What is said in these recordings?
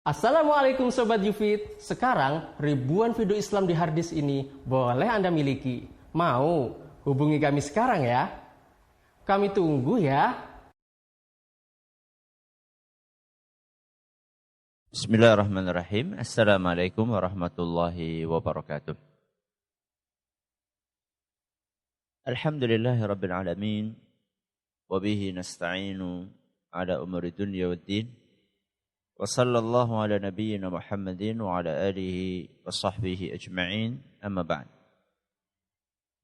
Assalamualaikum Sobat Yufid. Sekarang ribuan video Islam di harddisk ini boleh Anda miliki. Mau? Hubungi kami sekarang ya. Kami tunggu ya. Bismillahirrahmanirrahim. Assalamualaikum warahmatullahi wabarakatuh. Alhamdulillahirabbil alamin wa bihi nasta'inu ala umuri dunya waddin. Wa sallallahu ala nabiyyina Muhammadin wa ala alihi wa sahbihi ajma'in. Amma ba'd.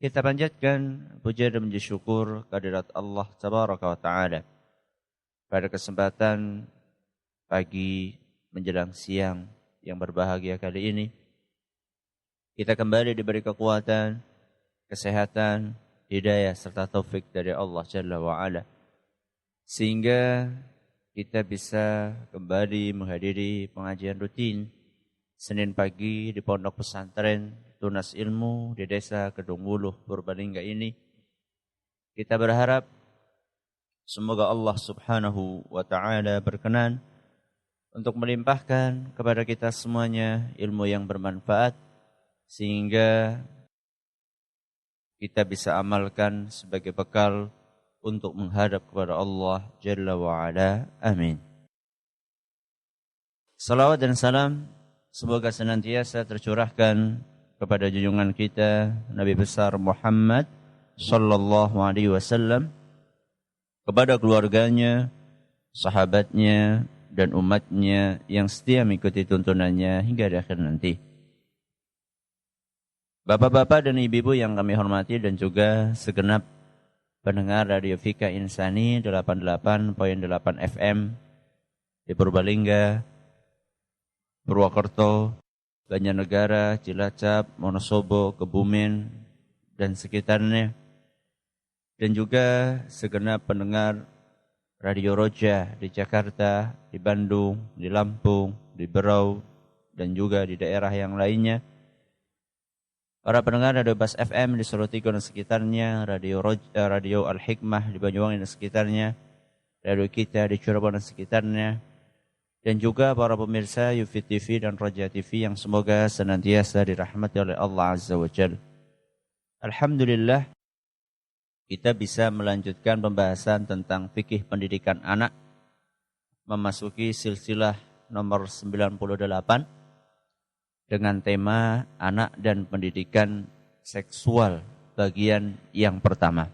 Kita panjatkan puja dan puji syukur kehadirat Allah tabaraka wa taala. Pada kesempatan pagi menjelang siang yang berbahagia kali ini, kita kembali diberi kekuatan, kesehatan, hidayah serta taufik dari Allah Jalla wa Ala, sehingga kita bisa kembali menghadiri pengajian rutin Senin pagi di Pondok Pesantren Tunas Ilmu di Desa Kedung Wuluh, Purbalingga ini. Kita berharap semoga Allah Subhanahu wa taala berkenan untuk melimpahkan kepada kita semuanya ilmu yang bermanfaat, sehingga kita bisa amalkan sebagai bekal untuk menghadap kepada Allah Jalla wa'ala. Amin. Salawat dan salam semoga senantiasa tercurahkan kepada junjungan kita Nabi besar Muhammad sallallahu alaihi wasallam, kepada keluarganya, sahabatnya, dan umatnya yang setia mengikuti tuntunannya hingga di akhir nanti. Bapak-bapak dan ibu-ibu yang kami hormati, dan juga segenap pendengar Radio Fika Insani 88.8 FM di Purbalingga, Purwokerto, Banjarnegara, Cilacap, Wonosobo, Kebumen, dan sekitarnya. Dan juga segenap pendengar Radio Roja di Jakarta, di Bandung, di Lampung, di Berau, dan juga di daerah yang lainnya. Para pendengar Radio Bas FM di Solotigo dan sekitarnya, Radio Al-Hikmah di Banyuwangi dan sekitarnya, Radio Kita di Cirebon dan sekitarnya, dan juga para pemirsa Yufid TV dan Roja TV yang semoga senantiasa dirahmati oleh Allah Azza wa Jalla. Alhamdulillah, kita bisa melanjutkan pembahasan tentang fikih pendidikan anak, memasuki silsilah nomor 98 dengan tema anak dan pendidikan seksual bagian yang pertama.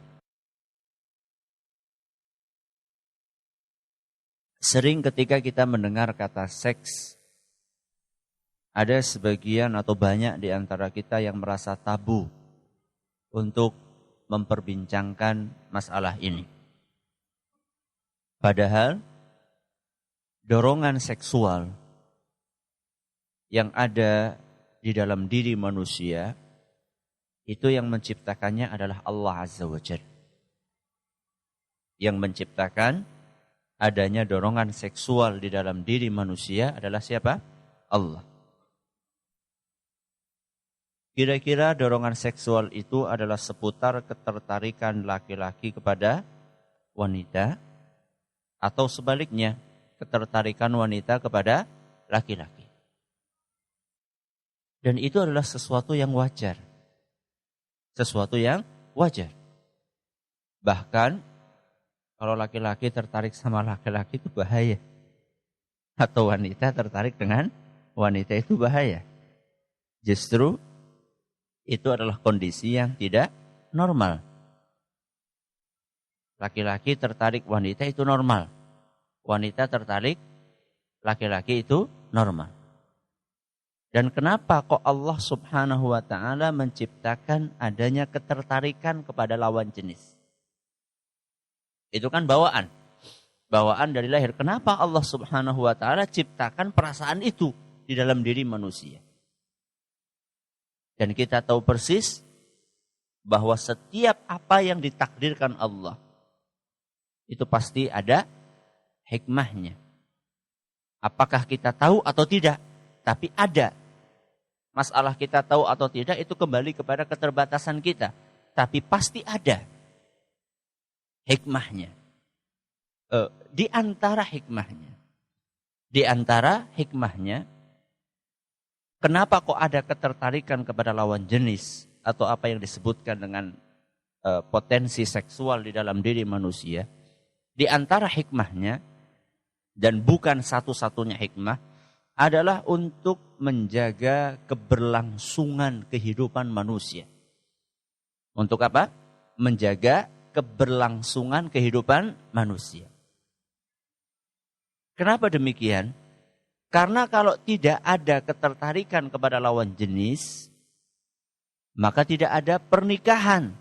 Sering ketika kita mendengar kata seks, ada sebagian atau banyak di antara kita yang merasa tabu untuk memperbincangkan masalah ini. Padahal dorongan seksual yang ada di dalam diri manusia itu yang menciptakannya adalah Allah Azza wa Jalla. Yang menciptakan adanya dorongan seksual di dalam diri manusia adalah siapa? Allah. Kira-kira dorongan seksual itu adalah seputar ketertarikan laki-laki kepada wanita, atau sebaliknya, ketertarikan wanita kepada laki-laki. Dan itu adalah sesuatu yang wajar. Sesuatu yang wajar. Bahkan, kalau laki-laki tertarik sama laki-laki itu bahaya. Atau wanita tertarik dengan wanita itu bahaya. Justru, itu adalah kondisi yang tidak normal. Laki-laki tertarik wanita itu normal. Wanita tertarik laki-laki itu normal. Dan kenapa kok Allah Subhanahu wa taala menciptakan adanya ketertarikan kepada lawan jenis? Itu kan bawaan. Bawaan dari lahir. Kenapa Allah Subhanahu wa taala ciptakan perasaan itu di dalam diri manusia? Dan kita tahu persis bahwa setiap apa yang ditakdirkan Allah itu pasti ada hikmahnya. Apakah kita tahu atau tidak? Tapi ada. Masalah kita tahu atau tidak itu kembali kepada keterbatasan kita. Tapi pasti ada hikmahnya. Di antara hikmahnya, Di antara hikmahnya, kenapa kok ada ketertarikan kepada lawan jenis atau apa yang disebutkan dengan potensi seksual di dalam diri manusia? Di antara hikmahnya, dan bukan satu-satunya hikmah, adalah untuk menjaga keberlangsungan kehidupan manusia. Untuk apa? Menjaga keberlangsungan kehidupan manusia. Kenapa demikian? Karena kalau tidak ada ketertarikan kepada lawan jenis, maka tidak ada pernikahan.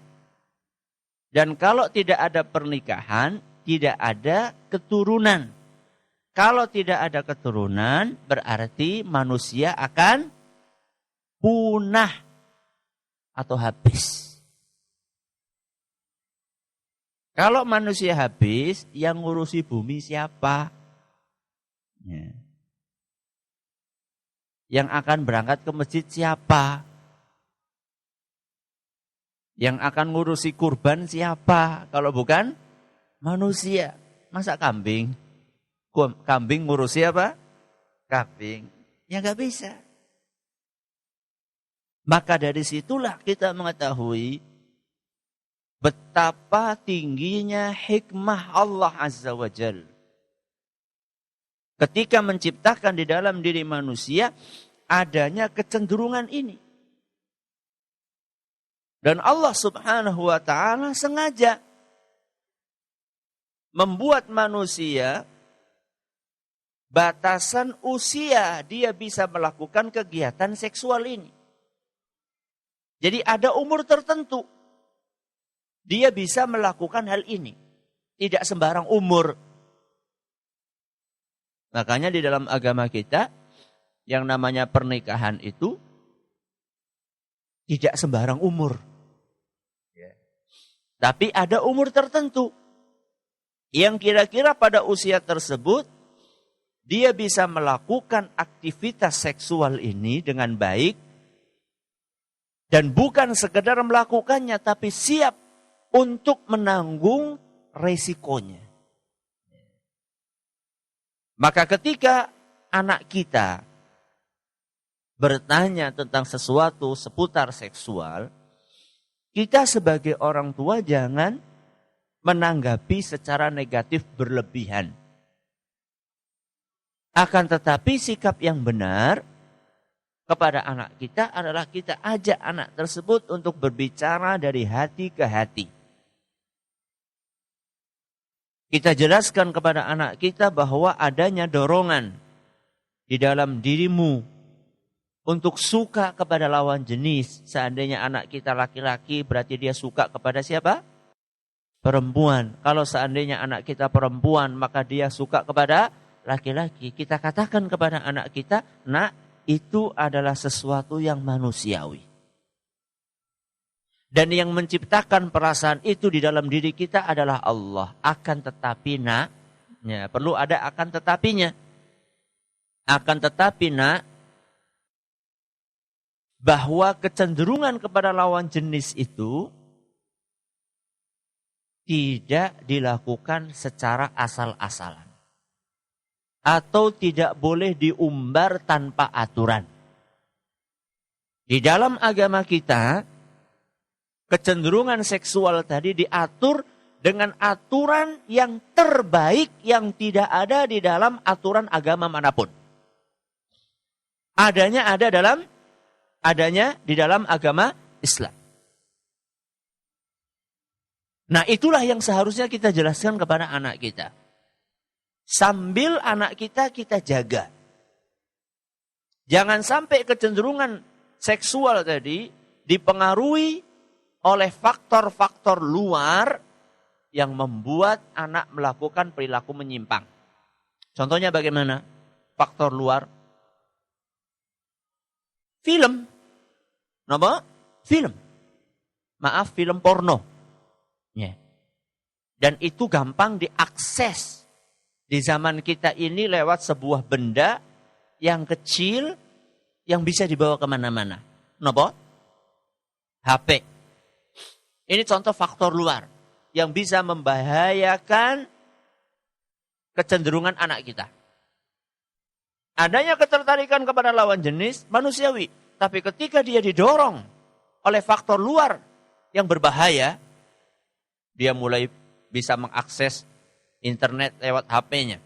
Dan kalau tidak ada pernikahan, tidak ada keturunan. Kalau tidak ada keturunan, berarti manusia akan punah atau habis. Kalau manusia habis, yang ngurusi bumi siapa? Ya. Yang akan berangkat ke masjid siapa? Yang akan ngurusi kurban siapa? Kalau bukan manusia. Masa kambing? Kambing ngurusi apa? Kambing. Ya nggak bisa. Maka dari situlah kita mengetahui betapa tingginya hikmah Allah Azza wa Jalla. Ketika menciptakan di dalam diri manusia adanya kecenderungan ini. Dan Allah Subhanahu wa taala sengaja membuat manusia batasan usia dia bisa melakukan kegiatan seksual ini. Jadi ada umur tertentu dia bisa melakukan hal ini. Tidak sembarang umur. Makanya di dalam agama kita yang namanya pernikahan itu tidak sembarang umur. Ya. Tapi ada umur tertentu yang kira-kira pada usia tersebut dia bisa melakukan aktivitas seksual ini dengan baik dan bukan sekedar melakukannya tapi siap untuk menanggung resikonya. Maka ketika anak kita bertanya tentang sesuatu seputar seksual, kita sebagai orang tua jangan menanggapi secara negatif berlebihan. Akan tetapi sikap yang benar kepada anak kita adalah kita ajak anak tersebut untuk berbicara dari hati ke hati. Kita jelaskan kepada anak kita bahwa adanya dorongan di dalam dirimu untuk suka kepada lawan jenis. Seandainya anak kita laki-laki berarti dia suka kepada siapa? Perempuan. Kalau seandainya anak kita perempuan maka dia suka kepada laki-laki. Kita katakan kepada anak kita, nak, itu adalah sesuatu yang manusiawi. Dan yang menciptakan perasaan itu di dalam diri kita adalah Allah. Akan tetapi nak, ya, perlu ada akan tetapinya. Akan tetapi nak, bahwa kecenderungan kepada lawan jenis itu tidak dilakukan secara asal-asalan. Atau tidak boleh diumbar tanpa aturan. Di dalam agama kita, kecenderungan seksual tadi diatur dengan aturan yang terbaik yang tidak ada di dalam aturan agama manapun. Adanya di dalam agama Islam. Nah, itulah yang seharusnya kita jelaskan kepada anak kita. Sambil anak kita jaga. Jangan sampai kecenderungan seksual tadi dipengaruhi oleh faktor-faktor luar yang membuat anak melakukan perilaku menyimpang. Contohnya bagaimana? Faktor luar. Film. Apa? Film. Maaf, film porno. Ya. Dan itu gampang diakses di zaman kita ini lewat sebuah benda yang kecil yang bisa dibawa kemana-mana. Apa? HP. Ini contoh faktor luar yang bisa membahayakan kecenderungan anak kita. Adanya ketertarikan kepada lawan jenis manusiawi. Tapi ketika dia didorong oleh faktor luar yang berbahaya, dia mulai bisa mengakses internet lewat HP-nya.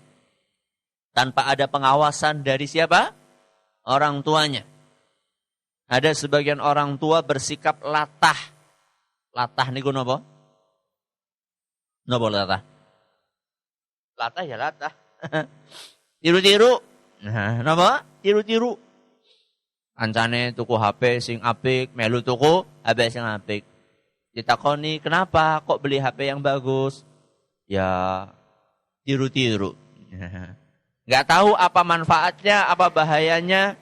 Tanpa ada pengawasan dari siapa? Orang tuanya. Ada sebagian orang tua bersikap latah. Latah niku napa? Napa latah? Latah ya latah. Tiru-tiru. Nah, napa? Tiru-tiru. Ancane tuku HP sing apik, melu tuku HP sing apik. Ditakoni, "Kenapa kok beli HP yang bagus?" Ya, tiru-tiru. Nggak tahu apa manfaatnya, apa bahayanya,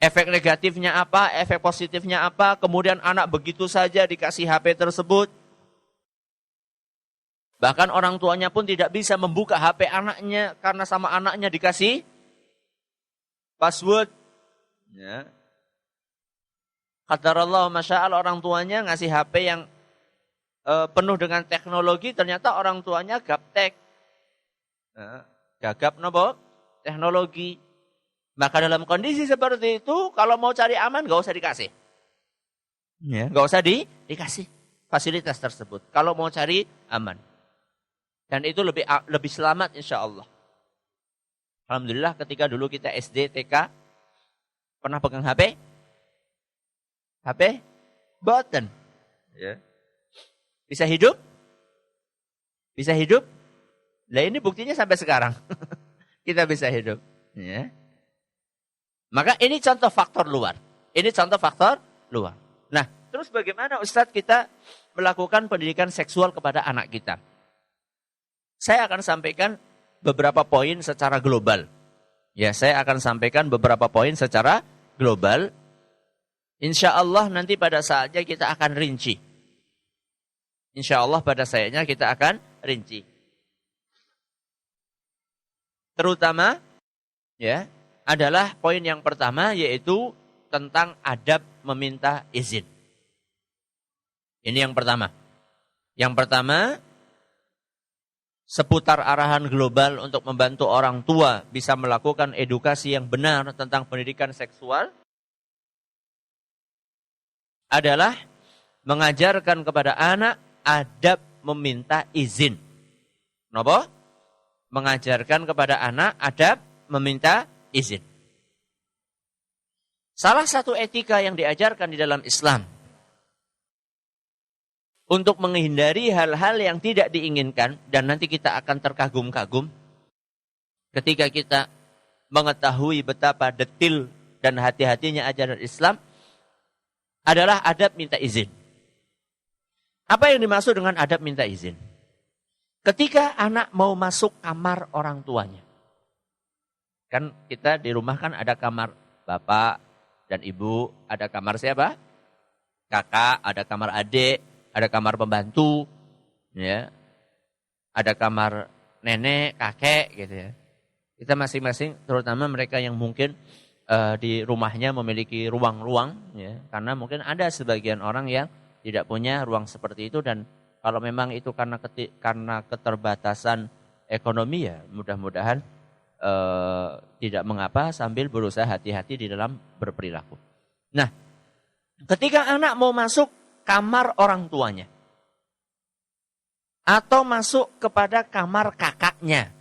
efek negatifnya apa, efek positifnya apa. Kemudian anak begitu saja dikasih HP tersebut. Bahkan orang tuanya pun tidak bisa membuka HP anaknya karena sama anaknya dikasih password. Ya. Qadarallahu masya'al, orang tuanya ngasih HP yang penuh dengan teknologi, ternyata orang tuanya gaptek. Gagap nopo? Teknologi. Maka dalam kondisi seperti itu, kalau mau cari aman gak usah dikasih. Ya, gak usah dikasih fasilitas tersebut. Kalau mau cari aman. Dan itu lebih selamat insya Allah. Alhamdulillah ketika dulu kita SD, TK, pernah pegang HP? HP? Boten. Ya. Bisa hidup? Bisa hidup? Nah ini buktinya sampai sekarang. Kita bisa hidup. Ya. Maka ini contoh faktor luar. Ini contoh faktor luar. Nah, terus bagaimana Ustadz kita melakukan pendidikan seksual kepada anak kita? Saya akan sampaikan beberapa poin secara global. Ya, saya akan sampaikan beberapa poin secara global. Insya Allah nanti pada saatnya kita akan rinci. Insya Allah pada saatnya kita akan rinci. Terutama, ya, adalah poin yang pertama yaitu tentang adab meminta izin. Ini yang pertama. Yang pertama, seputar arahan global untuk membantu orang tua bisa melakukan edukasi yang benar tentang pendidikan seksual adalah mengajarkan kepada anak adab meminta izin. Kenapa? Mengajarkan kepada anak adab meminta izin. Salah satu etika yang diajarkan di dalam Islam untuk menghindari hal-hal yang tidak diinginkan, dan nanti kita akan terkagum-kagum ketika kita mengetahui betapa detil dan hati-hatinya ajaran Islam, adalah adab minta izin. Apa yang dimaksud dengan adab minta izin? Ketika anak mau masuk kamar orang tuanya. Kan kita di rumah kan ada kamar bapak dan ibu, ada kamar siapa? Kakak, ada kamar adik, ada kamar pembantu, ya, ada kamar nenek, kakek, gitu ya. Kita masing-masing, terutama mereka yang mungkin di rumahnya memiliki ruang-ruang, ya, karena mungkin ada sebagian orang yang tidak punya ruang seperti itu, dan kalau memang itu karena keterbatasan ekonomi, ya mudah-mudahan tidak mengapa sambil berusaha hati-hati di dalam berperilaku. Nah, ketika anak mau masuk kamar orang tuanya atau masuk kepada kamar kakaknya,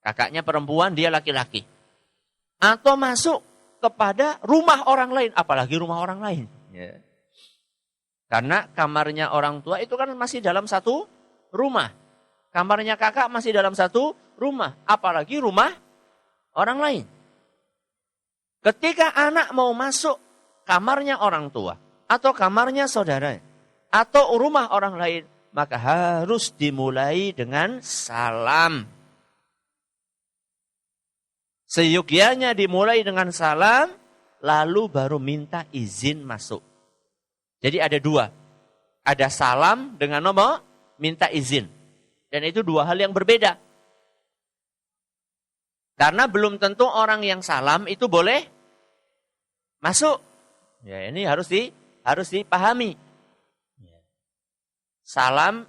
kakaknya perempuan, dia laki-laki, atau masuk kepada rumah orang lain, apalagi rumah orang lain, ya. Karena kamarnya orang tua itu kan masih dalam satu rumah, kamarnya kakak masih dalam satu rumah, apalagi rumah orang lain. Ketika anak mau masuk kamarnya orang tua atau kamarnya saudara, atau rumah orang lain, maka harus dimulai dengan salam. Seyogyanya dimulai dengan salam, lalu baru minta izin masuk. Jadi ada dua. Ada salam dengan nomor minta izin. Dan itu dua hal yang berbeda. Karena belum tentu orang yang salam itu boleh masuk. Ya, ini harus dipahami. Salam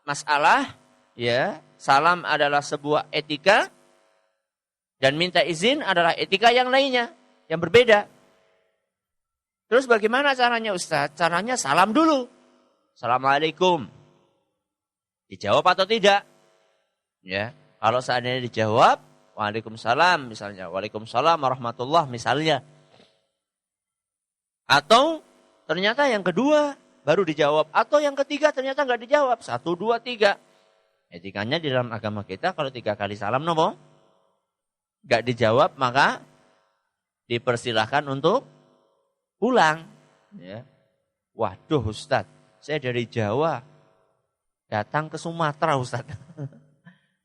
masalah, ya, salam adalah sebuah etika Dan minta izin adalah etika yang lainnya, yang berbeda. Terus bagaimana caranya Ustaz? Caranya salam dulu. Assalamualaikum. Dijawab atau tidak? Ya, kalau seandainya dijawab, Waalaikumsalam misalnya. Waalaikumsalam warahmatullah misalnya. Atau ternyata yang kedua baru dijawab. Atau yang ketiga ternyata nggak dijawab. 1, 2, 3. Etikanya di dalam agama kita kalau 3 kali salam nopo? Nggak dijawab maka dipersilahkan untuk pulang. Ya. Waduh Ustaz, saya dari Jawa datang ke Sumatera Ustaz.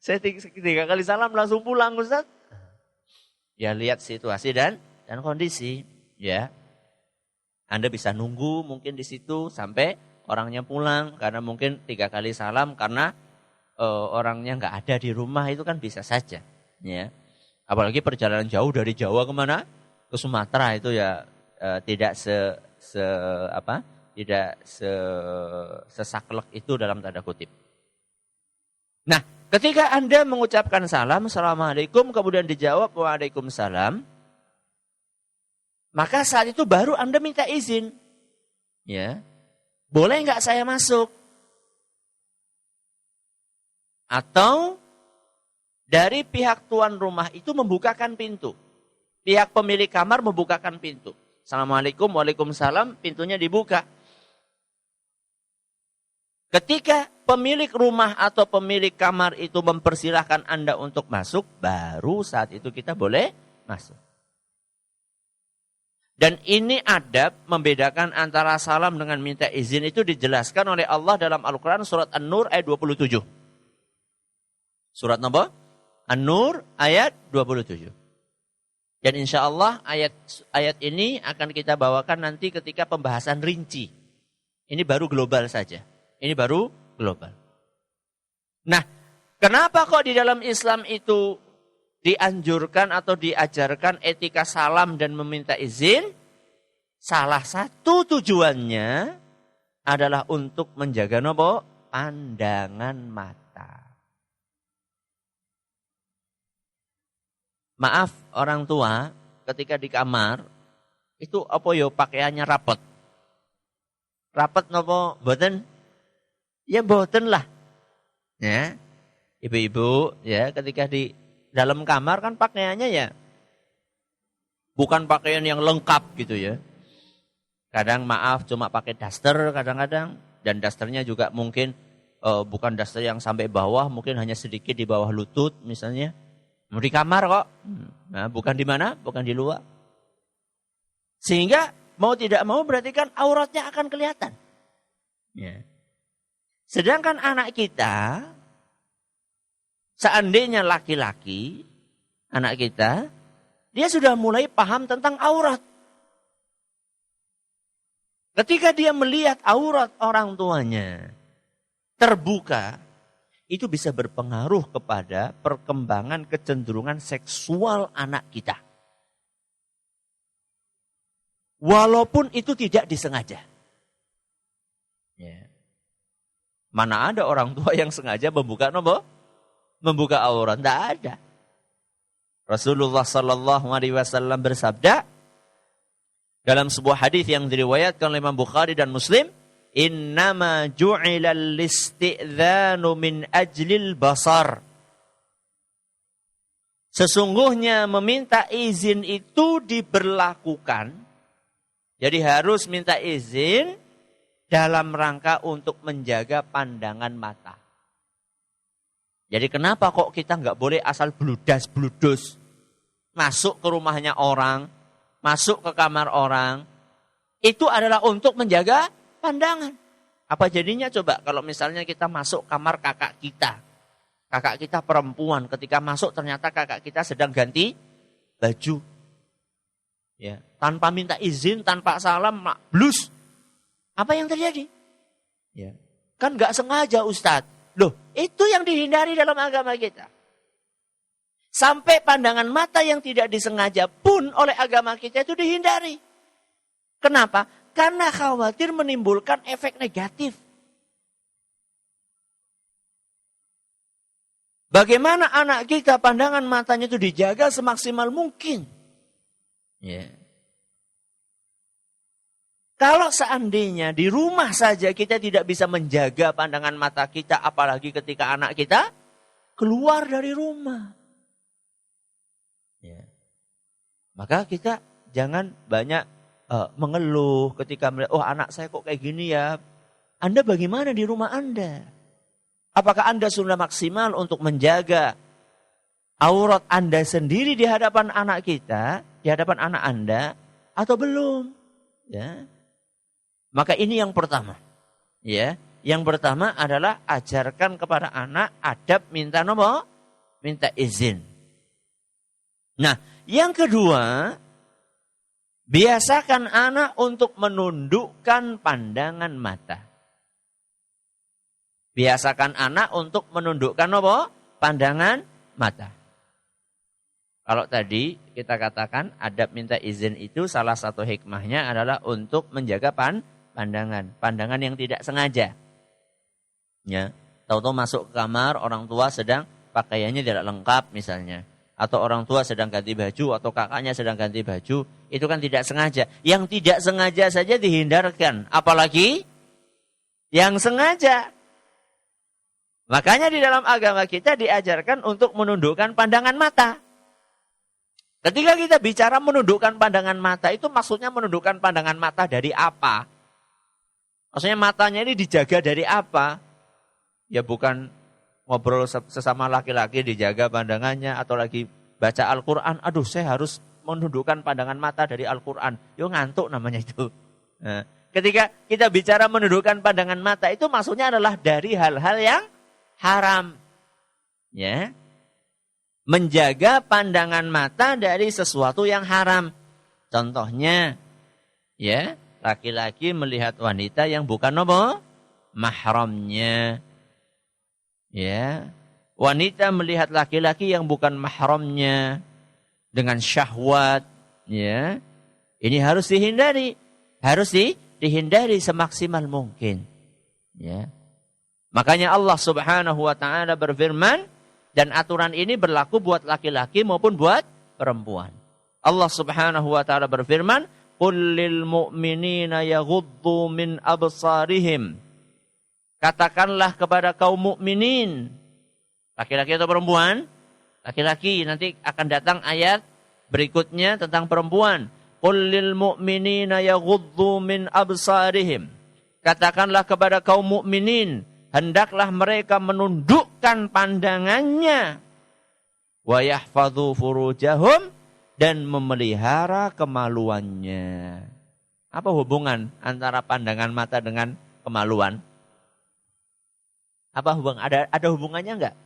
Saya 3 kali salam langsung pulang Ustaz. Ya lihat situasi dan kondisi. Ya. Anda bisa nunggu mungkin di situ sampai orangnya pulang. Karena mungkin 3 kali salam karena orangnya nggak ada di rumah itu kan bisa saja. Ya. Apalagi perjalanan jauh dari Jawa kemana? Ke Sumatera itu ya tidak sesaklek itu dalam tanda kutip. Nah, ketika Anda mengucapkan salam, Assalamualaikum, kemudian dijawab Waalaikumsalam, maka saat itu baru Anda minta izin. Ya. Boleh nggak saya masuk? Atau dari pihak tuan rumah itu membukakan pintu. Pihak pemilik kamar membukakan pintu. Assalamualaikum, waalaikumsalam, pintunya dibuka. Ketika pemilik rumah atau pemilik kamar itu mempersilahkan Anda untuk masuk, baru saat itu kita boleh masuk. Dan ini adab membedakan antara salam dengan minta izin itu dijelaskan oleh Allah dalam Al-Quran surat An-Nur ayat 27. Surat apa? An-Nur ayat 27. Dan insya Allah ayat ini akan kita bawakan nanti ketika pembahasan rinci. Ini baru global saja. Ini baru global. Nah, kenapa kok di dalam Islam itu dianjurkan atau diajarkan etika salam dan meminta izin? Salah satu tujuannya adalah untuk menjaga nopo? Pandangan mata. Maaf orang tua ketika di kamar itu apa yo pakaiannya rapet. Rapet nopo mboten? Ya mboten lah. Ya. Ibu-ibu ya ketika di dalam kamar kan pakaiannya ya bukan pakaian yang lengkap gitu ya. Kadang maaf cuma pakai daster kadang-kadang dan dasternya juga mungkin bukan daster yang sampai bawah, mungkin hanya sedikit di bawah lutut misalnya. Di kamar kok. Nah, bukan di mana? Bukan di luar. Sehingga mau tidak mau berarti kan auratnya akan kelihatan. Ya. Sedangkan anak kita, seandainya laki-laki, anak kita, dia sudah mulai paham tentang aurat. Ketika dia melihat aurat orang tuanya terbuka, itu bisa berpengaruh kepada perkembangan kecenderungan seksual anak kita. Walaupun itu tidak disengaja. Ya. Mana ada orang tua yang sengaja membuka nopo? Membuka aurat? Tidak ada. Rasulullah Sallallahu Alaihi Wasallam bersabda dalam sebuah hadis yang diriwayatkan oleh Imam Bukhari dan Muslim, Innama ju'ilal isti'dzanu min ajlil basar. Sesungguhnya meminta izin itu diberlakukan. Jadi harus minta izin dalam rangka untuk menjaga pandangan mata. Jadi kenapa kok kita nggak boleh asal bludas-bludus masuk ke rumahnya orang, masuk ke kamar orang. Itu adalah untuk menjaga pandangan. Apa jadinya coba kalau misalnya kita masuk kamar kakak kita. Kakak kita perempuan ketika masuk ternyata kakak kita sedang ganti baju. Ya, tanpa minta izin, tanpa salam, blus. Apa yang terjadi? Ya. Kan gak sengaja Ustadz. Loh, itu yang dihindari dalam agama kita. Sampai pandangan mata yang tidak disengaja pun oleh agama kita itu dihindari. Kenapa? Karena khawatir menimbulkan efek negatif. Bagaimana anak kita pandangan matanya itu dijaga semaksimal mungkin. Ya. Kalau seandainya di rumah saja kita tidak bisa menjaga pandangan mata kita, apalagi ketika anak kita keluar dari rumah. Ya. Maka kita jangan banyak mengeluh ketika melihat, oh anak saya kok kayak gini ya. Anda bagaimana di rumah Anda? Apakah Anda sudah maksimal untuk menjaga aurat Anda sendiri di hadapan anak kita, di hadapan anak Anda, atau belum? Ya. Maka ini yang pertama. Ya, yang pertama adalah ajarkan kepada anak adab minta nomor, minta izin. Nah, yang kedua, biasakan anak untuk menundukkan pandangan mata. Biasakan anak untuk menundukkan apa? Pandangan mata. Kalau tadi kita katakan adab minta izin itu salah satu hikmahnya adalah untuk menjaga pandangan. Pandangan yang tidak sengaja. Ya, tahu-tahu masuk ke kamar, orang tua sedang pakaiannya tidak lengkap misalnya. Atau orang tua sedang ganti baju, atau kakaknya sedang ganti baju. Itu kan tidak sengaja. Yang tidak sengaja saja dihindarkan. Apalagi yang sengaja. Makanya di dalam agama kita diajarkan untuk menundukkan pandangan mata. Ketika kita bicara menundukkan pandangan mata, itu maksudnya menundukkan pandangan mata dari apa? Maksudnya matanya ini dijaga dari apa? Ya bukan ngobrol sesama laki-laki dijaga pandangannya, atau lagi baca Al-Quran. Aduh, saya harus menundukkan pandangan mata dari Al-Quran. Yo ngantuk namanya itu. Nah, ketika kita bicara menundukkan pandangan mata, itu maksudnya adalah dari hal-hal yang haram. Ya. Menjaga pandangan mata dari sesuatu yang haram. Contohnya, ya, laki-laki melihat wanita yang bukan apa? Mahramnya. Ya. Wanita melihat laki-laki yang bukan mahramnya dengan syahwat, ya. Ini harus dihindari. Harus dihindari semaksimal mungkin. Ya. Makanya Allah Subhanahu wa taala berfirman, dan aturan ini berlaku buat laki-laki maupun buat perempuan. Allah Subhanahu wa taala berfirman, "Qul lil mu'minina yaghuddu min absarihim." Katakanlah kepada kaum mukminin, laki-laki atau perempuan? Laki-laki, nanti akan datang ayat berikutnya tentang perempuan. Qul lil mu'minina yaghuddu min absarihim. Katakanlah kepada kaum mukminin, hendaklah mereka menundukkan pandangannya. Wa yahfadhu furujahum, dan memelihara kemaluannya. Apa hubungan antara pandangan mata dengan kemaluan? Apa hubungan? Ada hubungannya enggak?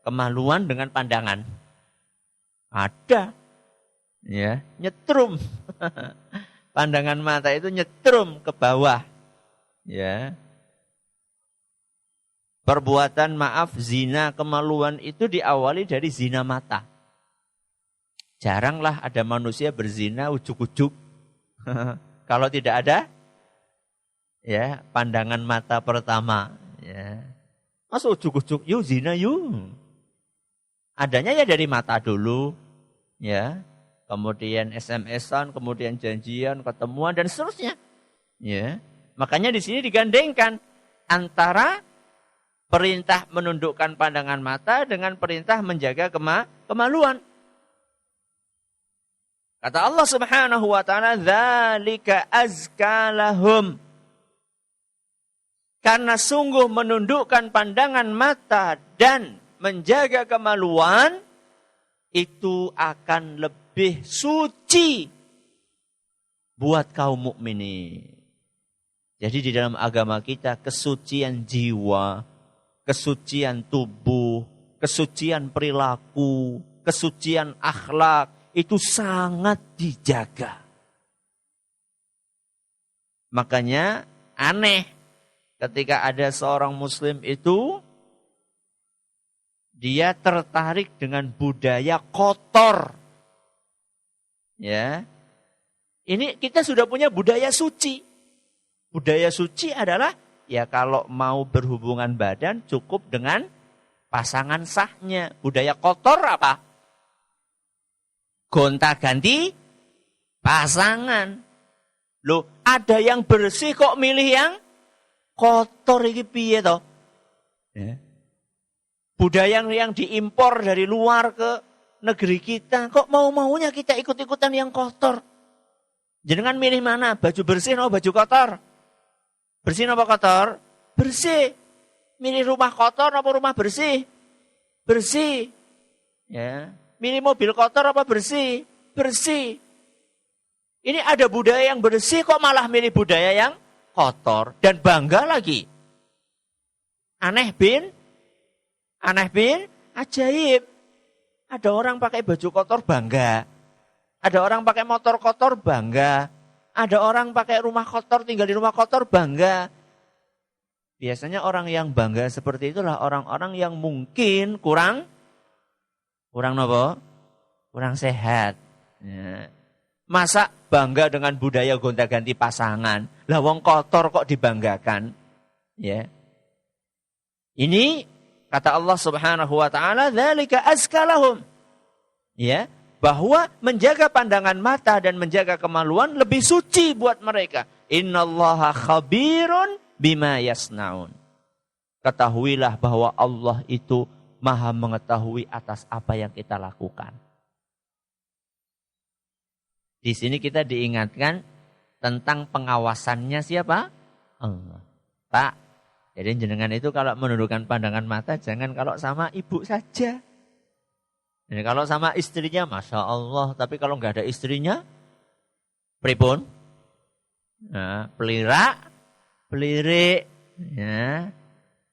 Kemaluan dengan pandangan? Ada. Ya, nyetrum. Pandangan mata itu nyetrum ke bawah. Ya. Perbuatan maaf, zina, kemaluan itu diawali dari zina mata. Jaranglah ada manusia berzina ujuk-ujuk. Kalau tidak ada, ya, pandangan mata pertama. Ya. Masa ujuk-ujuk, yuk zina yuk. Adanya ya dari mata dulu. Ya. Kemudian SMS-an, kemudian janjian, ketemuan, dan seterusnya. Ya. Makanya di sini digandengkan antara perintah menundukkan pandangan mata dengan perintah menjaga kemaluan. Kata Allah Subhanahu wa taala, "Dzalika azka lahum." Karena sungguh menundukkan pandangan mata dan menjaga kemaluan itu akan lebih suci buat kaum mukminin. Jadi di dalam agama kita kesucian jiwa, kesucian tubuh, kesucian perilaku, kesucian akhlak itu sangat dijaga. Makanya aneh ketika ada seorang muslim itu dia tertarik dengan budaya kotor. Ya. Ini kita sudah punya budaya suci. Budaya suci adalah ya kalau mau berhubungan badan cukup dengan pasangan sahnya. Budaya kotor apa? Gonta-ganti pasangan. Loh, ada yang bersih kok milih yang kotor iki piye toh? Ya. Budaya yang diimpor dari luar ke negeri kita, kok mau-maunya kita ikut-ikutan yang kotor? Jenengan milih mana? Baju bersih atau baju kotor? Bersih apa kotor? Bersih. Milih rumah kotor apa rumah bersih? Bersih. Ya. Milih mobil kotor apa bersih? Bersih. Ini ada budaya yang bersih kok malah milih budaya yang kotor. Dan bangga lagi. Aneh bin ajaib. Ada orang pakai baju kotor bangga. Ada orang pakai motor kotor bangga. Ada orang pakai rumah kotor, tinggal di rumah kotor bangga. Biasanya orang yang bangga seperti itulah orang-orang yang mungkin kurang apa? Kurang sehat. Ya. Masa bangga dengan budaya gonta-ganti pasangan? Lah wong kotor kok dibanggakan? Ya. Ini kata Allah Subhanahu wa taala, "Dzalika azka lahum." Ya, bahwa menjaga pandangan mata dan menjaga kemaluan lebih suci buat mereka. Innallaha khabirun bima yasnaun. Ketahuilah bahwa Allah itu Maha mengetahui atas apa yang kita lakukan. Di sini kita diingatkan tentang pengawasannya siapa? Allah. Pak, jadi jenengan itu kalau menundukkan pandangan mata jangan kalau sama ibu saja. Jadi kalau sama istrinya Masya Allah, tapi kalau nggak ada istrinya, pripun? Nah, pelirik, ya.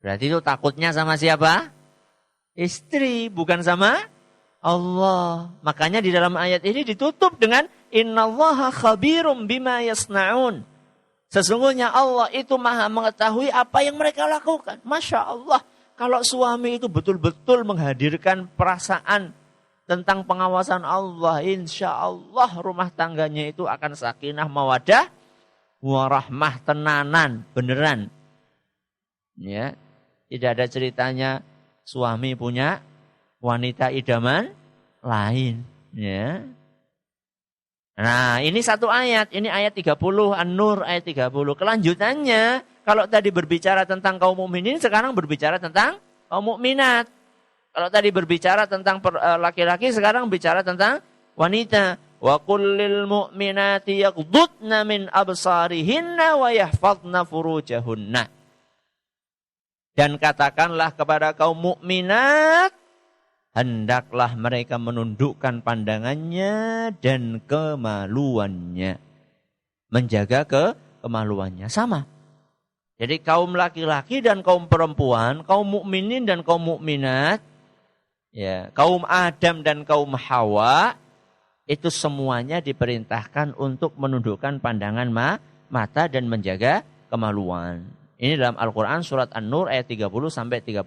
Berarti itu takutnya sama siapa? Istri, bukan sama Allah. Makanya di dalam ayat ini ditutup dengan Innallaha khabirum bima yasna'un. Sesungguhnya Allah itu Maha mengetahui apa yang mereka lakukan. Masya Allah, kalau suami itu betul-betul menghadirkan perasaan tentang pengawasan Allah, insya Allah rumah tangganya itu akan sakinah mawadah warahmah, tenanan, beneran. Ya, tidak ada ceritanya suami punya wanita idaman lain. Ya. Nah, ini satu ayat. Ini ayat 30, An-Nur ayat 30. Kelanjutannya, kalau tadi berbicara tentang kaum mukminin, sekarang berbicara tentang kaum mukminat. Kalau tadi berbicara tentang laki-laki, sekarang bicara tentang wanita. Wa kullil mu'minati yaghdudna min absarihinna wa yahfadna furujahunna. Dan katakanlah kepada kaum mukminat, hendaklah mereka menundukkan pandangannya dan kemaluannya. Menjaga kemaluannya. Sama. Jadi kaum laki-laki dan kaum perempuan, kaum mukminin dan kaum mukminat, ya, kaum Adam dan kaum Hawa, itu semuanya diperintahkan untuk menundukkan pandangan mata dan menjaga kemaluan. Ini dalam Al-Quran surat An-Nur ayat 30 sampai 31.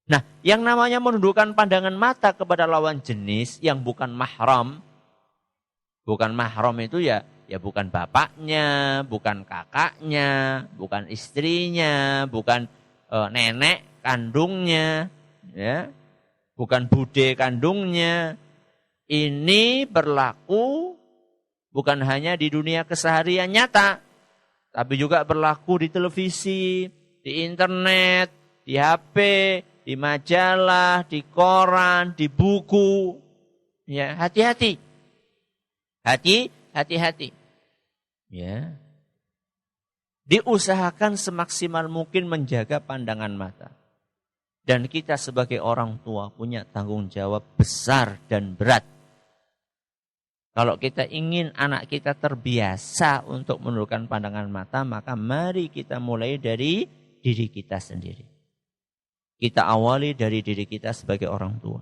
Nah, yang namanya menundukkan pandangan mata kepada lawan jenis yang bukan mahram. Bukan mahram itu ya bukan bapaknya, bukan kakaknya, bukan istrinya, bukan nenek kandungnya, ya, bukan bude kandungnya. Ini berlaku bukan hanya di dunia keseharian nyata, tapi juga berlaku di televisi, di internet, di HP, di majalah, di koran, di buku. Ya, hati-hati. Hati-hati. Ya. Diusahakan semaksimal mungkin menjaga pandangan mata. Dan kita sebagai orang tua punya tanggung jawab besar dan berat. Kalau kita ingin anak kita terbiasa untuk menundukkan pandangan mata, maka mari kita mulai dari diri kita sendiri. Kita awali dari diri kita sebagai orang tua.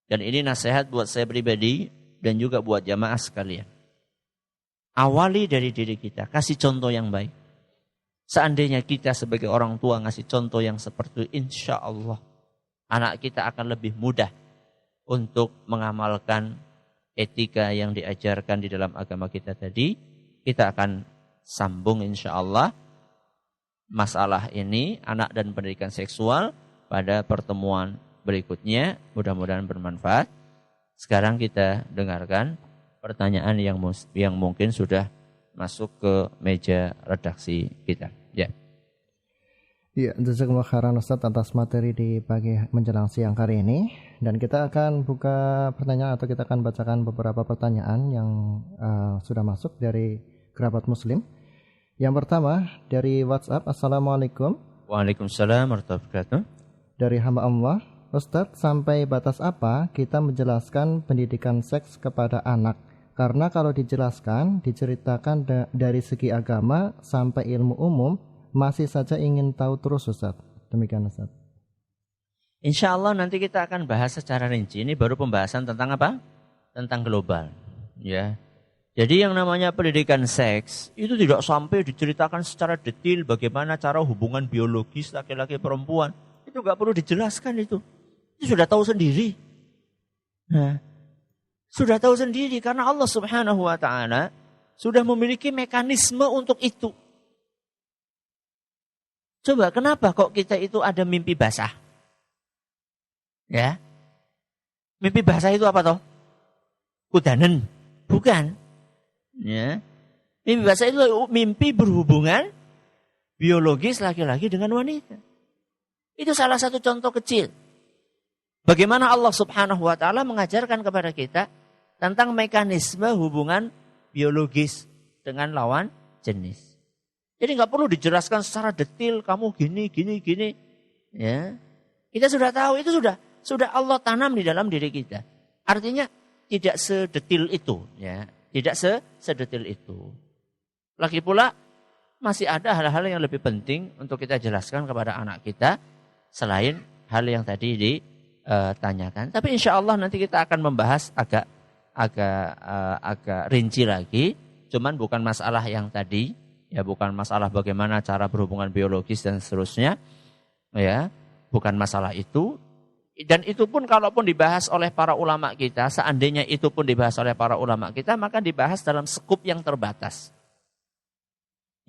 Dan ini nasihat buat saya pribadi dan juga buat jamaah sekalian. Awali dari diri kita, kasih contoh yang baik. Seandainya kita sebagai orang tua ngasih contoh yang seperti itu, insya Allah anak kita akan lebih mudah untuk mengamalkan etika yang diajarkan di dalam agama kita tadi. Kita akan sambung insya Allah masalah ini, anak dan pendidikan seksual, pada pertemuan berikutnya. Mudah-mudahan bermanfaat. Sekarang kita dengarkan pertanyaan yang mungkin sudah masuk ke meja redaksi kita. Ya. Ya, jazakumullah khairan Ustaz atas materi di pagi menjelang siang hari ini. Dan kita akan buka pertanyaan atau kita akan bacakan beberapa pertanyaan yang sudah masuk dari kerabat muslim. Yang pertama dari WhatsApp. Assalamualaikum. Waalaikumsalam warahmatullahi wabarakatuh. Dari hamba Allah, Ustaz, sampai batas apa kita menjelaskan pendidikan seks kepada anak? Karena kalau dijelaskan, diceritakan dari segi agama sampai ilmu umum, masih saja ingin tahu terus Ustaz. Demikian Ustaz. Insya Allah nanti kita akan bahas secara rinci. Ini baru pembahasan tentang apa? Tentang global. Ya. Jadi yang namanya pendidikan seks itu tidak sampai diceritakan secara detail bagaimana cara hubungan biologis laki-laki perempuan. Itu nggak perlu dijelaskan itu. Itu sudah tahu sendiri. Nah, sudah tahu sendiri karena Allah Subhanahu wa taala sudah memiliki mekanisme untuk itu. Coba kenapa kok kita itu ada mimpi basah? Ya. Mimpi basah itu apa toh? Kudanen? Bukan. Ya. Mimpi basah itu mimpi berhubungan biologis laki-laki dengan wanita. Itu salah satu contoh kecil. Bagaimana Allah Subhanahu wa taala mengajarkan kepada kita tentang mekanisme hubungan biologis dengan lawan jenis. Jadi nggak perlu dijelaskan secara detail kamu gini. Ya. Kita sudah tahu itu sudah Allah tanam di dalam diri kita. Artinya tidak sedetil itu, ya. Tidak sedetil itu. Lagi pula masih ada hal-hal yang lebih penting untuk kita jelaskan kepada anak kita selain hal yang tadi ditanyakan. Tapi insya Allah nanti kita akan membahas agak rinci lagi. Cuman bukan masalah yang tadi. Ya, bukan masalah bagaimana cara berhubungan biologis dan seterusnya. Ya, bukan masalah itu. Dan itu pun kalaupun dibahas oleh para ulama kita, seandainya itu pun dibahas oleh para ulama kita, maka dibahas dalam skup yang terbatas.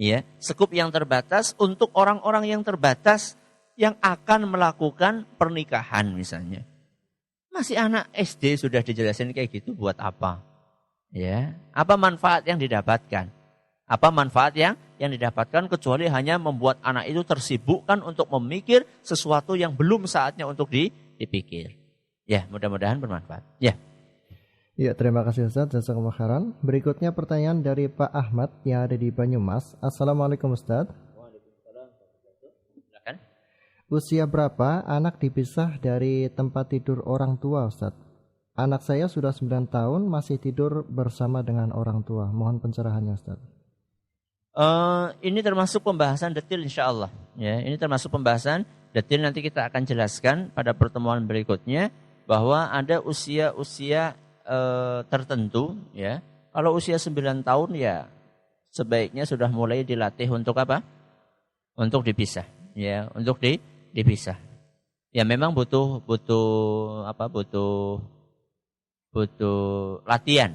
Ya, skup yang terbatas untuk orang-orang yang terbatas yang akan melakukan pernikahan misalnya. Masih anak SD sudah dijelasin kayak gitu buat apa? Ya, apa manfaat yang didapatkan? Apa manfaat yang didapatkan kecuali hanya membuat anak itu tersibukkan untuk memikir sesuatu yang belum saatnya untuk dipikir. Ya, mudah-mudahan bermanfaat. Ya. Ya, terima kasih Ustaz. Jazakumullah khairan. Berikutnya pertanyaan dari Pak Ahmad yang ada di Banyumas. Assalamualaikum Ustaz. Waalaikumsalam. Silakan. Usia berapa anak dipisah dari tempat tidur orang tua Ustaz? Anak saya sudah 9 tahun masih tidur bersama dengan orang tua. Mohon pencerahannya Ustaz. Ini termasuk pembahasan detail insya Allah. Ya, ini termasuk pembahasan detail nanti kita akan jelaskan pada pertemuan berikutnya bahwa ada usia-usia tertentu. Ya, kalau usia 9 tahun ya sebaiknya sudah mulai dilatih untuk apa? Untuk dipisah. Ya, untuk dipisah. Ya memang butuh latihan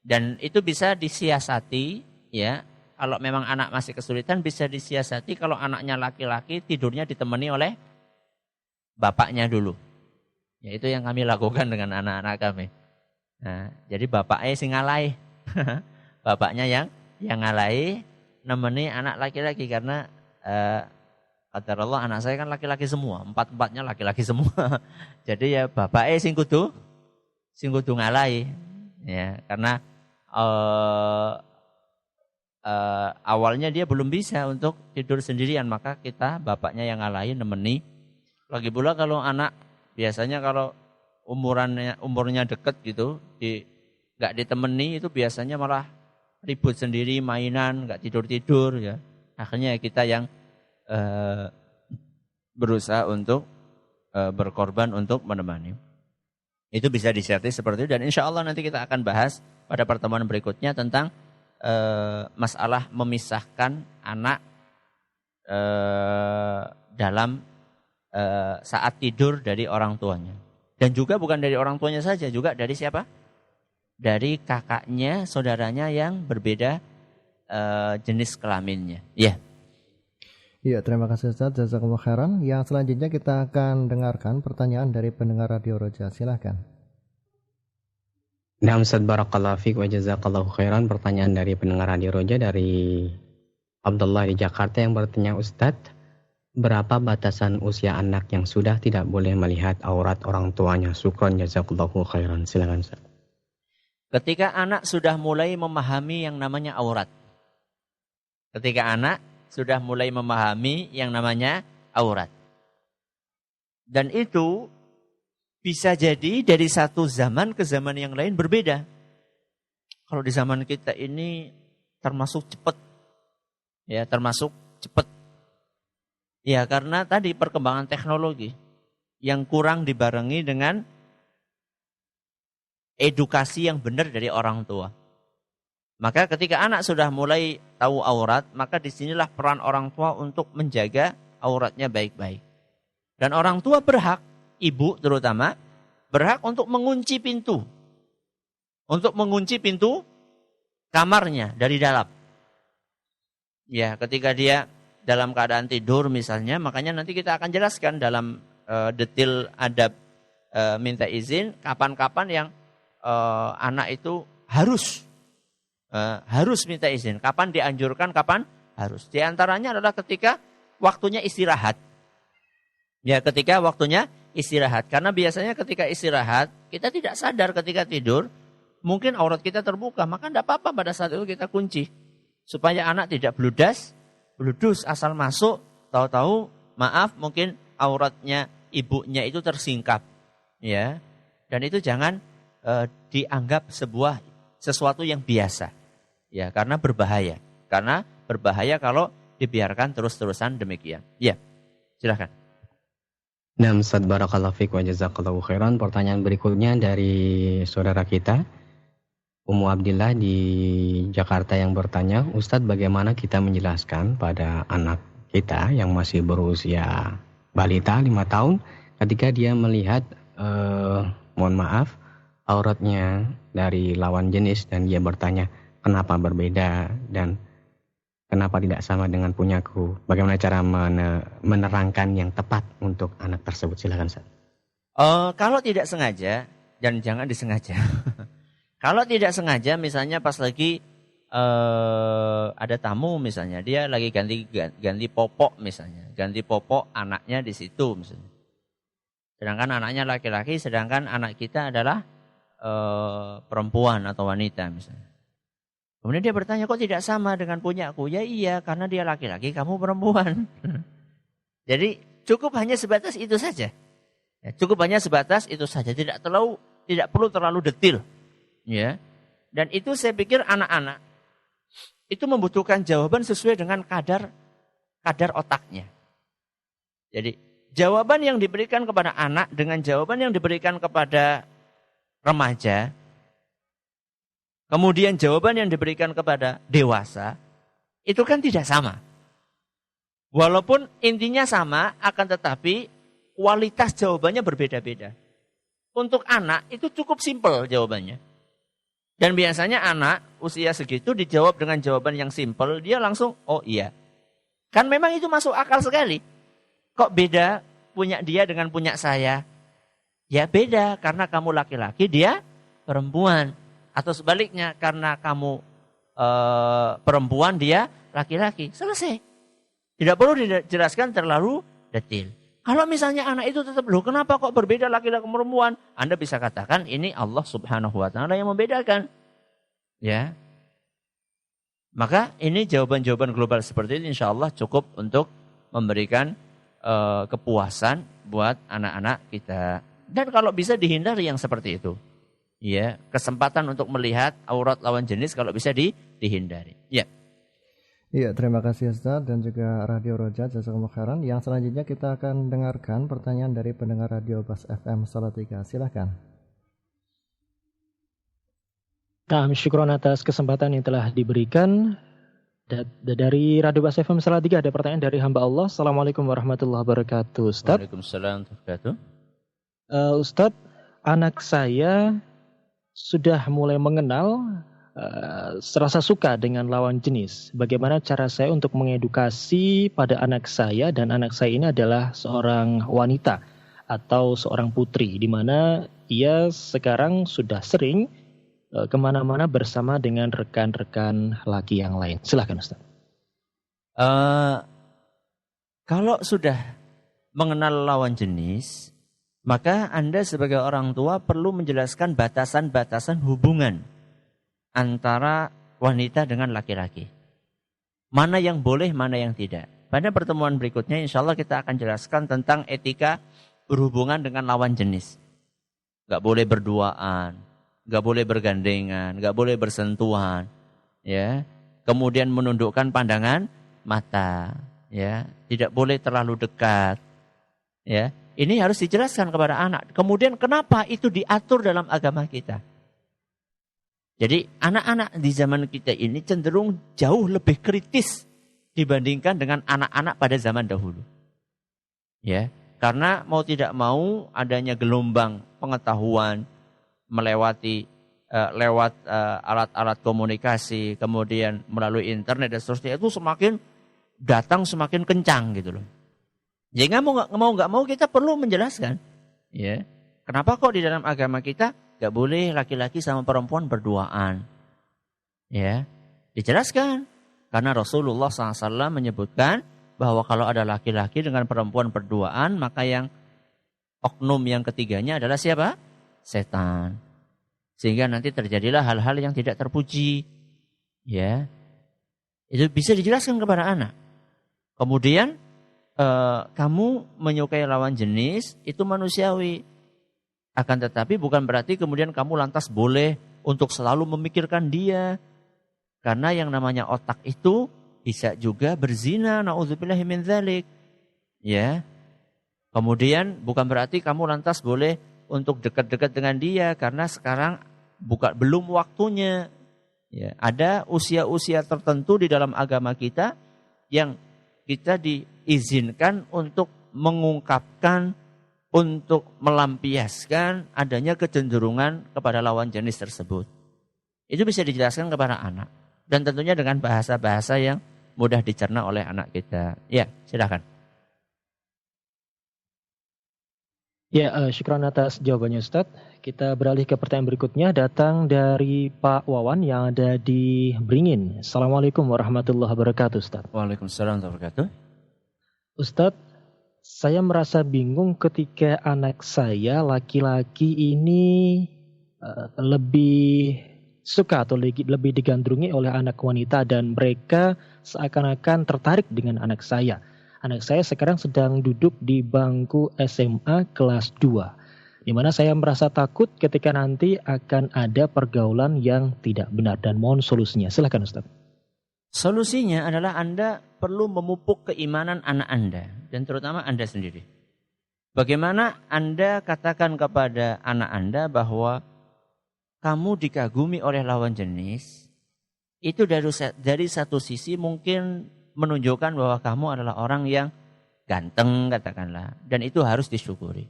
dan itu bisa disiasati ya. Kalau memang anak masih kesulitan bisa disiasati kalau anaknya laki-laki tidurnya ditemani oleh bapaknya dulu. Ya itu yang kami lakukan dengan anak-anak kami. Nah, jadi bapaknya sing ngalai. Bapaknya yang ngalai nemeni anak laki-laki karena kata Allah anak saya kan laki-laki semua, 4-4-nya laki-laki semua. Jadi ya bapaknya sing kudu ngalai. Ya, karena awalnya dia belum bisa untuk tidur sendirian, maka kita bapaknya yang ngalahin nemeni. Lagi pula kalau anak biasanya kalau umurnya deket gitu, nggak ditemeni itu biasanya malah ribut sendiri, mainan, nggak tidur ya. Akhirnya kita yang berusaha untuk berkorban untuk menemani. Itu bisa disertai seperti itu dan insya Allah nanti kita akan bahas pada pertemuan berikutnya tentang masalah memisahkan anak dalam saat tidur dari orang tuanya. Dan juga bukan dari orang tuanya saja, juga dari siapa? Dari kakaknya, saudaranya yang berbeda jenis kelaminnya. Ya. Iya, terima kasih Ustaz. Jazakumullah khairan. Yang selanjutnya kita akan dengarkan pertanyaan dari pendengar Radio Roja. Silahkan. Nah, Ustaz barakallahu fiik wa jazakallahu khairan. Pertanyaan dari pendengar Radio Roja dari Abdullah di Jakarta yang bertanya, Ustaz, berapa batasan usia anak yang sudah tidak boleh melihat aurat orang tuanya? Syukran jazakallahu khairan. Silakan Ustaz. Ketika anak sudah mulai memahami yang namanya aurat. Ketika anak sudah mulai memahami yang namanya aurat. Dan itu bisa jadi dari satu zaman ke zaman yang lain berbeda. Kalau di zaman kita ini termasuk cepat. Ya, termasuk cepat. Ya, karena tadi perkembangan teknologi yang kurang dibarengi dengan edukasi yang benar dari orang tua. Maka ketika anak sudah mulai tahu aurat, maka disinilah peran orang tua untuk menjaga auratnya baik-baik. Dan orang tua berhak, ibu terutama, berhak untuk mengunci pintu. Untuk mengunci pintu kamarnya dari dalam. Ya, ketika dia dalam keadaan tidur misalnya, makanya nanti kita akan jelaskan dalam detail adab minta izin, kapan-kapan yang anak itu harus minta izin. Kapan dianjurkan, kapan harus. Di antaranya adalah ketika waktunya istirahat. Ya, ketika waktunya istirahat. Karena biasanya ketika istirahat, kita tidak sadar ketika tidur, mungkin aurat kita terbuka. Maka tidak apa-apa pada saat itu kita kunci. Supaya anak tidak bludus asal masuk, tahu-tahu, maaf, mungkin auratnya ibunya itu tersingkap. Ya, dan itu jangan dianggap sesuatu yang biasa. Ya, karena berbahaya. Karena berbahaya kalau dibiarkan terus-terusan demikian. Ya, silahkan. Nah, Ustaz barakallahu fiik wa jazakallahu khairan. Pertanyaan berikutnya dari saudara kita, Ummu Abdillah di Jakarta yang bertanya, Ustaz bagaimana kita menjelaskan pada anak kita yang masih berusia balita 5 tahun ketika dia melihat, mohon maaf, auratnya dari lawan jenis dan dia bertanya, kenapa berbeda dan kenapa tidak sama dengan punyaku? Bagaimana cara menerangkan yang tepat untuk anak tersebut? Silakan Ustaz. Kalau tidak sengaja, dan jangan disengaja. Kalau tidak sengaja, misalnya pas lagi ada tamu misalnya, dia lagi ganti popok misalnya, ganti popok anaknya di situ misalnya. Sedangkan anaknya laki-laki, sedangkan anak kita adalah perempuan atau wanita misalnya. Kemudian dia bertanya, kok tidak sama dengan punyaku? Ya iya, karena dia laki-laki, kamu perempuan. Jadi cukup hanya sebatas itu saja. Ya, cukup hanya sebatas itu saja, tidak perlu terlalu detail. Ya. Dan itu saya pikir anak-anak itu membutuhkan jawaban sesuai dengan kadar otaknya. Jadi jawaban yang diberikan kepada anak dengan jawaban yang diberikan kepada remaja, kemudian jawaban yang diberikan kepada dewasa, itu kan tidak sama. Walaupun intinya sama, akan tetapi kualitas jawabannya berbeda-beda. Untuk anak itu cukup simpel jawabannya. Dan biasanya anak usia segitu dijawab dengan jawaban yang simpel, dia langsung, oh iya. Kan memang itu masuk akal sekali. Kok beda punya dia dengan punya saya? Ya beda, karena kamu laki-laki, dia perempuan. Atau sebaliknya, karena kamu perempuan, dia laki-laki. Selesai. Tidak perlu dijelaskan terlalu detail. Kalau misalnya anak itu tetap, loh kenapa kok berbeda laki-laki perempuan? Anda bisa katakan ini Allah Subhanahu wa Ta'ala yang membedakan. Ya. Maka ini jawaban-jawaban global seperti ini insya Allah cukup untuk memberikan kepuasan buat anak-anak kita. Dan kalau bisa dihindari yang seperti itu. Ya, kesempatan untuk melihat aurat lawan jenis kalau bisa dihindari. Ya. Iya, terima kasih Ustaz dan juga Radio Roja jazakumullah khairan. Yang selanjutnya kita akan dengarkan pertanyaan dari pendengar Radio Bas FM Salatiga. Silakan. Nah, syukron atas kesempatan yang telah diberikan. Dari Radio Bas FM Salatiga ada pertanyaan dari hamba Allah. Assalamualaikum warahmatullahi wabarakatuh. Ustaz. Waalaikumsalam warahmatullahi wabarakatuh. Ustaz, anak saya sudah mulai mengenal serasa suka dengan lawan jenis. Bagaimana cara saya untuk mengedukasi pada anak saya, dan anak saya ini adalah seorang wanita atau seorang putri, di mana ia sekarang sudah sering kemana-mana bersama dengan rekan-rekan laki yang lain. Silahkan Ustaz. Kalau sudah mengenal lawan jenis, maka Anda sebagai orang tua perlu menjelaskan batasan-batasan hubungan antara wanita dengan laki-laki. Mana yang boleh, mana yang tidak. Pada pertemuan berikutnya insya Allah kita akan jelaskan tentang etika berhubungan dengan lawan jenis. Gak boleh berduaan, gak boleh bergandengan, gak boleh bersentuhan. Ya. Kemudian menundukkan pandangan mata. Ya. Tidak boleh terlalu dekat. Ya. Ini harus dijelaskan kepada anak. Kemudian kenapa itu diatur dalam agama kita? Jadi anak-anak di zaman kita ini cenderung jauh lebih kritis dibandingkan dengan anak-anak pada zaman dahulu. Ya, karena mau tidak mau adanya gelombang pengetahuan melewati lewat alat-alat komunikasi, kemudian melalui internet dan seterusnya, itu semakin datang semakin kencang gitu loh. Jadi nggak mau kita perlu menjelaskan. Ya, kenapa kok di dalam agama kita gak boleh laki-laki sama perempuan berduaan. Ya, dijelaskan. Karena Rasulullah SAW menyebutkan bahwa kalau ada laki-laki dengan perempuan berduaan, maka yang oknum yang ketiganya adalah siapa? Setan. Sehingga nanti terjadilah hal-hal yang tidak terpuji. Ya, itu bisa dijelaskan kepada anak. Kemudian kamu menyukai lawan jenis itu manusiawi. Akan tetapi bukan berarti kemudian kamu lantas boleh untuk selalu memikirkan dia. Karena yang namanya otak itu bisa juga berzina, na'udzubillahi min dzalik. Ya. Kemudian bukan berarti kamu lantas boleh untuk dekat-dekat dengan dia karena sekarang belum waktunya. Ya, ada usia-usia tertentu di dalam agama kita yang kita diizinkan untuk mengungkapkan, untuk melampiaskan adanya kecenderungan kepada lawan jenis tersebut. Itu bisa dijelaskan kepada anak. Dan tentunya dengan bahasa-bahasa yang mudah dicerna oleh anak kita. Ya, silakan. Ya, syukran atas jawabannya Ustaz. Kita beralih ke pertanyaan berikutnya, datang dari Pak Wawan yang ada di Beringin. Assalamualaikum warahmatullahi wabarakatuh Ustaz. Waalaikumsalam warahmatullahi wabarakatuh. Ustaz, saya merasa bingung ketika anak saya laki-laki ini lebih suka atau lebih digandrungi oleh anak wanita dan mereka seakan-akan tertarik dengan anak saya. Anak saya sekarang sedang duduk di bangku SMA kelas 2. Di mana saya merasa takut ketika nanti akan ada pergaulan yang tidak benar dan mohon solusinya. Silakan Ustaz. Solusinya adalah Anda perlu memupuk keimanan anak Anda dan terutama Anda sendiri. Bagaimana Anda katakan kepada anak Anda bahwa kamu dikagumi oleh lawan jenis, itu dari satu sisi mungkin menunjukkan bahwa kamu adalah orang yang ganteng katakanlah, dan itu harus disyukuri.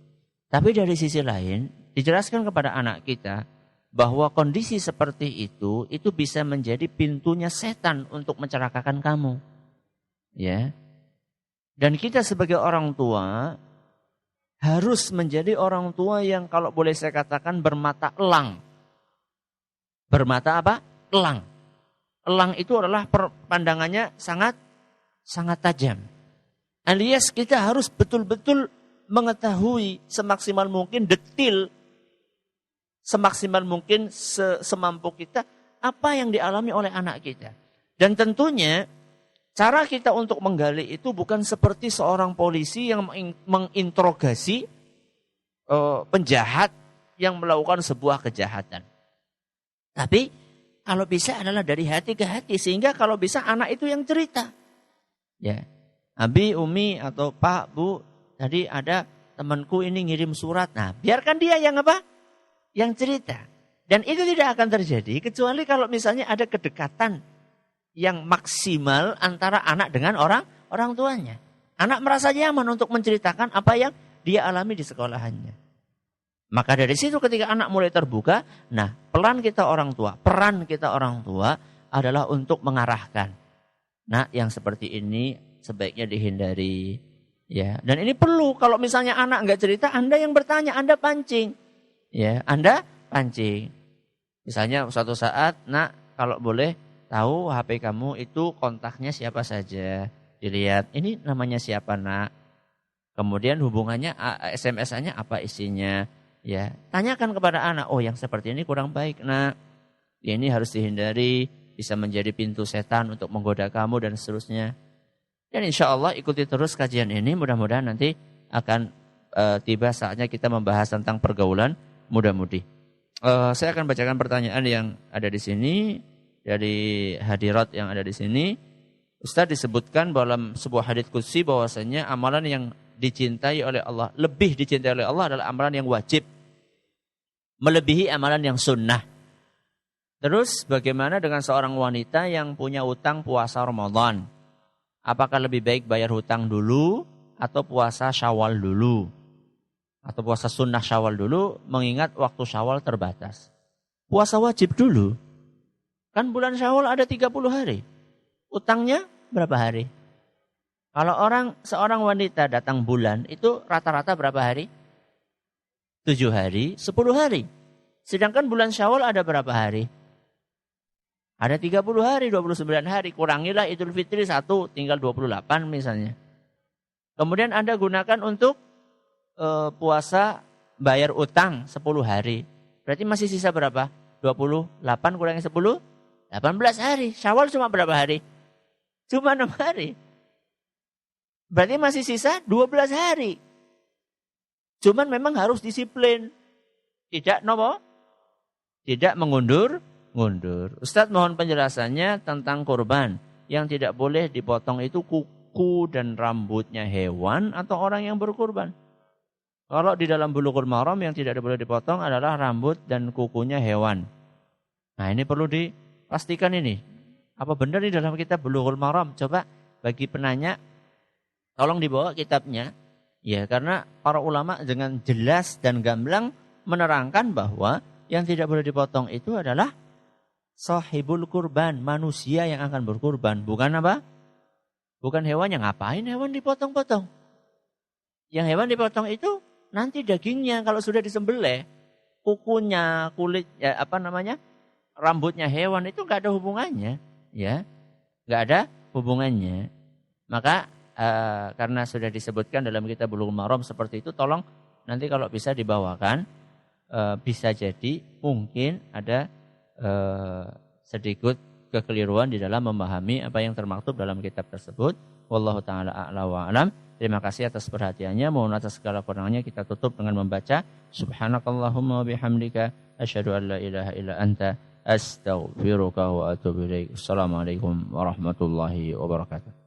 Tapi dari sisi lain dijelaskan kepada anak kita bahwa kondisi seperti itu bisa menjadi pintunya setan untuk mencelakakan kamu. Ya. Dan kita sebagai orang tua harus menjadi orang tua yang kalau boleh saya katakan bermata elang. Bermata apa? Elang. Elang itu adalah pandangannya sangat tajam. Alias kita harus betul-betul mengetahui semaksimal mungkin detil, semaksimal mungkin semampu kita apa yang dialami oleh anak kita. Dan tentunya cara kita untuk menggali itu bukan seperti seorang polisi yang menginterogasi penjahat yang melakukan sebuah kejahatan. Tapi kalau bisa adalah dari hati ke hati, sehingga kalau bisa anak itu yang cerita. Ya, Abi, Umi atau Pak, Bu, tadi ada temanku ini ngirim surat. Nah, biarkan dia yang apa? Yang cerita. Dan itu tidak akan terjadi kecuali kalau misalnya ada kedekatan yang maksimal antara anak dengan orang tuanya. Anak merasa nyaman untuk menceritakan apa yang dia alami di sekolahannya. Maka dari situ ketika anak mulai terbuka, nah peran kita orang tua adalah untuk mengarahkan. Nah, yang seperti ini sebaiknya dihindari. Ya, dan ini perlu kalau misalnya anak nggak cerita, Anda yang bertanya, Anda pancing. Ya, Anda pancing. Misalnya suatu saat, nak kalau boleh tahu HP kamu itu kontaknya siapa saja. Dilihat, ini namanya siapa nak. Kemudian hubungannya, SMS-nya apa isinya. Ya, tanyakan kepada anak, oh yang seperti ini kurang baik nak. Ini harus dihindari, bisa menjadi pintu setan untuk menggoda kamu dan seterusnya. Dan insya Allah ikuti terus kajian ini, mudah-mudahan nanti akan tiba saatnya kita membahas tentang pergaulan muda-mudi. Saya akan bacakan pertanyaan yang ada di sini, dari hadirat yang ada di sini. Ustaz disebutkan dalam sebuah hadits qudsi bahwasanya amalan yang dicintai oleh Allah, lebih dicintai oleh Allah adalah amalan yang wajib, melebihi amalan yang sunnah. Terus bagaimana dengan seorang wanita yang punya utang puasa Ramadan? Apakah lebih baik bayar hutang dulu atau puasa Syawal dulu? Atau puasa sunnah Syawal dulu, mengingat waktu Syawal terbatas. Puasa wajib dulu. Kan bulan Syawal ada 30 hari. Utangnya berapa hari? Kalau seorang wanita datang bulan, itu rata-rata berapa hari? 7 hari, 10 hari. Sedangkan bulan Syawal ada berapa hari? Ada 30 hari, 29 hari. Kurangilah Idul Fitri 1, tinggal 28 misalnya. Kemudian Anda gunakan untuk puasa bayar utang 10 hari. Berarti masih sisa berapa? 28 kurangi 10? 18 hari. Syawal cuma berapa hari? Cuma 6 hari. Berarti masih sisa 12 hari. Cuman memang harus disiplin. Tidak mengundur. Ustadz mohon penjelasannya tentang kurban. Yang tidak boleh dipotong itu kuku dan rambutnya hewan atau orang yang berkurban. Kalau di dalam Bulughul Maram yang tidak boleh dipotong adalah rambut dan kukunya hewan. Nah ini perlu dipastikan ini. Apa benar di dalam kitab Bulughul Maram? Coba bagi penanya, tolong dibawa kitabnya. Ya, karena para ulama dengan jelas dan gamblang menerangkan bahwa yang tidak boleh dipotong itu adalah sahibul kurban, manusia yang akan berkurban. Bukan apa? Bukan hewan. Yang ngapain hewan dipotong-potong? Yang hewan dipotong itu nanti dagingnya kalau sudah disembelih, kukunya, kulit, rambutnya hewan itu nggak ada hubungannya, ya, nggak ada hubungannya. Maka karena sudah disebutkan dalam kitab Bulughul Maram seperti itu, tolong nanti kalau bisa dibawakan, bisa jadi mungkin ada sedikit kekeliruan di dalam memahami apa yang termaktub dalam kitab tersebut. Wallahu ta'ala a'la wa a'lam. Terima kasih atas perhatiannya. Mohon atas segala kurangnya kita tutup dengan membaca Subhanakallahumma wa bihamdika asyhadu an la ilaha illa anta astaghfiruka wa atubu ilaik. Assalamualaikum warahmatullahi wabarakatuh.